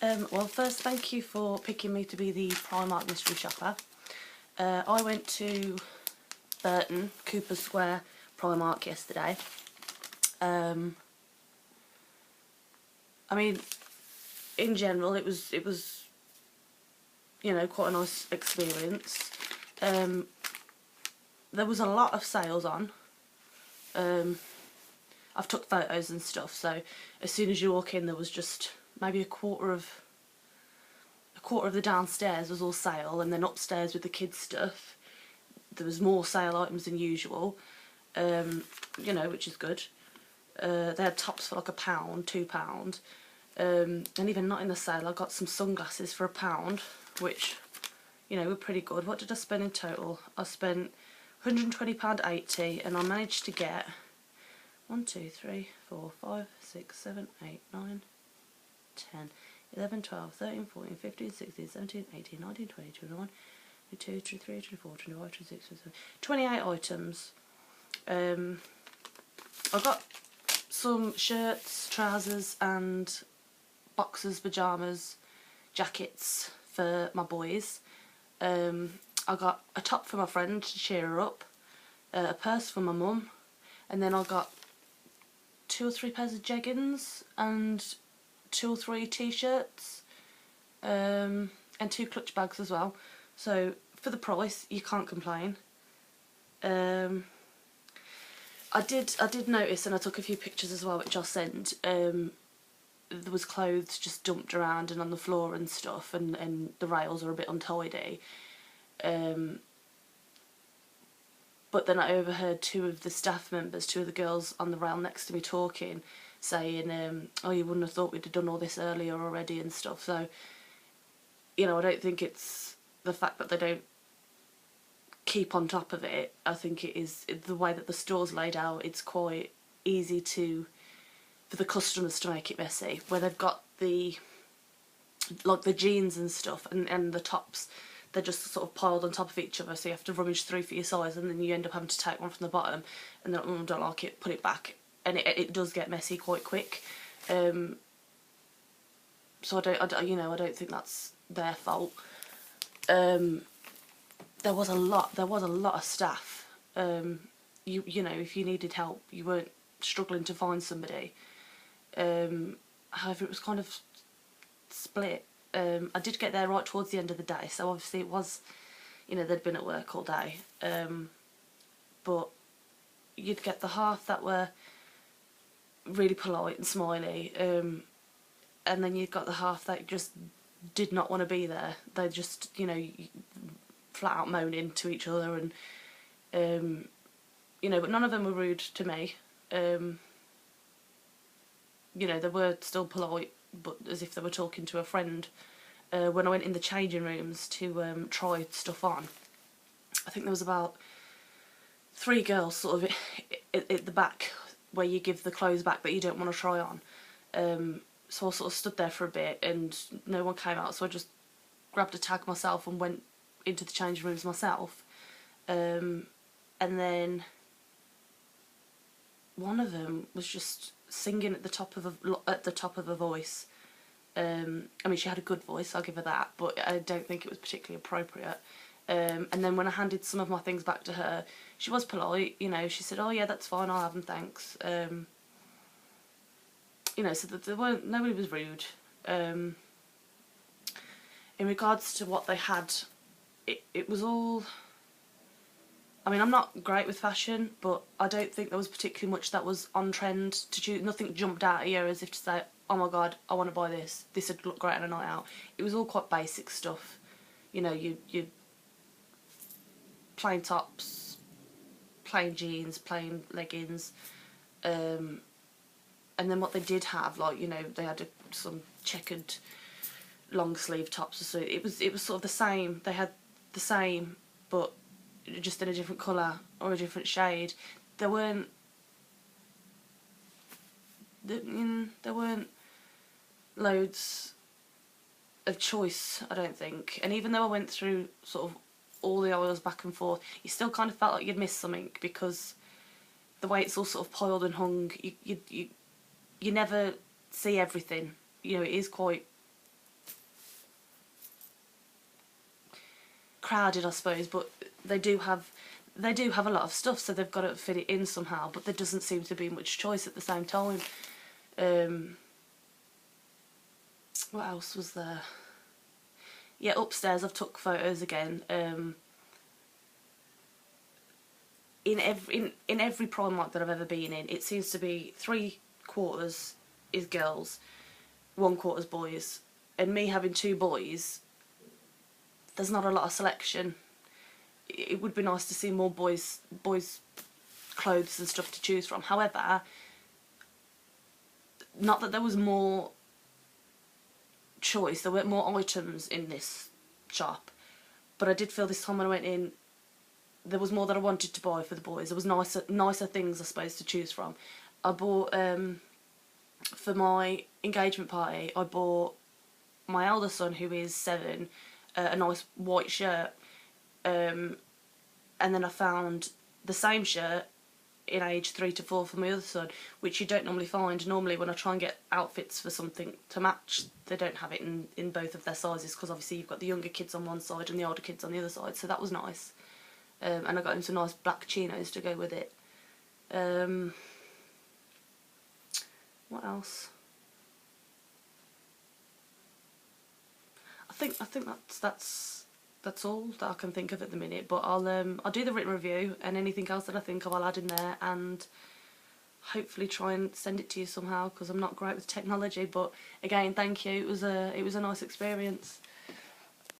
Well, first, thank you for picking me to be the Primark mystery shopper. I went to Burton, Cooper Square Primark yesterday. I mean, in general, it was you know, quite a nice experience. There was a lot of sales on. I've took photos and stuff, so as soon as you walk in, there was just maybe a quarter of the downstairs was all sale, and then upstairs with the kids' stuff there was more sale items than usual, you know, which is good. They had tops for like £1, £2, and even not in the sale I got some sunglasses for £1, which, you know, were pretty good. What did I spend in total? I spent £120.80, and I managed to get 1, 2, 3, 4, 5, 6, 7, 8, 9, 10, 11, 12, 13, 14, 15, 16, 17, 18, 19, 20, 21, 22, 23, 24, 25, 26, 27, 28 items. I got some shirts, trousers and boxers, pyjamas, jackets for my boys. I got a top for my friend to cheer her up, a purse for my mum, and then I got 2 or 3 pairs of jeggings and 2 or 3 t-shirts, and 2 clutch bags as well. So for the price, you can't complain. I did notice, and I took a few pictures as well, which I'll send. There was clothes just dumped around and on the floor and stuff, and the rails are a bit untidy. But then I overheard 2 of the staff members, 2 of the girls on the rail next to me talking, saying, oh, you wouldn't have thought we'd have done all this earlier already and stuff. So, you know, I don't think it's the fact that they don't keep on top of it. I think it is the way that the store's laid out. It's quite easy for the customers to make it messy, where they've got the jeans and stuff and the tops. They're just sort of piled on top of each other, so you have to rummage through for your size, and then you end up having to take one from the bottom, and then, oh, don't like it, put it back, and it does get messy quite quick. So I don't think that's their fault. There was a lot of staff. You know, if you needed help, you weren't struggling to find somebody. However, it was kind of split. I did get there right towards the end of the day, so obviously it was, you know, they'd been at work all day. But you'd get the half that were really polite and smiley, and then you've got the half that just did not want to be there. They just, you know, flat out moaning to each other, and you know, but none of them were rude to me. You know, they were still polite, but as if they were talking to a friend. When I went in the changing rooms to try stuff on, I think there was about 3 girls sort of at the back where you give the clothes back that you don't want to try on. So I sort of stood there for a bit and no one came out, so I just grabbed a tag myself and went into the changing rooms myself. And then one of them was just singing at the top of a voice. I mean, she had a good voice, I'll give her that, but I don't think it was particularly appropriate. And then when I handed some of my things back to her, she was polite, you know, she said, oh yeah, that's fine, I'll have them, thanks. You know, so that nobody was rude. In regards to what they had, it was all, I mean, I'm not great with fashion, but I don't think there was particularly much that was on trend to choose. Nothing jumped out at you as if to say, oh my god, I want to buy this. This would look great on a night out. It was all quite basic stuff. You know, you plain tops, plain jeans, plain leggings. And then what they did have, like, you know, they had some checkered long sleeve tops. So it was sort of the same. They had the same, but just in a different colour or a different shade. There weren't loads of choice, I don't think. And even though I went through sort of all the aisles back and forth, you still kind of felt like you'd missed something, because the way it's all sort of piled and hung, you never see everything. You know, it is quite crowded, I suppose, but they do have a lot of stuff, so they've got to fit it in somehow, but there doesn't seem to be much choice at the same time. What else was there? Yeah, upstairs I've took photos again. In every Primark that I've ever been in, it seems to be 3/4 is girls, 1/4 is boys. And me having 2 boys, there's not a lot of selection. It would be nice to see more boys' clothes and stuff to choose from. However, not that there was more choice, there weren't more items in this shop, but I did feel this time when I went in, there was more that I wanted to buy for the boys. There was nicer things, I suppose, to choose from. I bought, for my engagement party, I bought my elder son, who is 7, a nice white shirt, and then I found the same shirt in age 3 to 4 for my other son, which you don't normally find. Normally when I try and get outfits for something to match, they don't have it in both of their sizes, because obviously you've got the younger kids on one side and the older kids on the other side, so that was nice. And I got him some nice black chinos to go with it. What else? I think that's all that I can think of at the minute. But I'll do the written review, and anything else that I think of I'll add in there, and hopefully try and send it to you somehow, because I'm not great with technology. But again, thank you. It was a nice experience.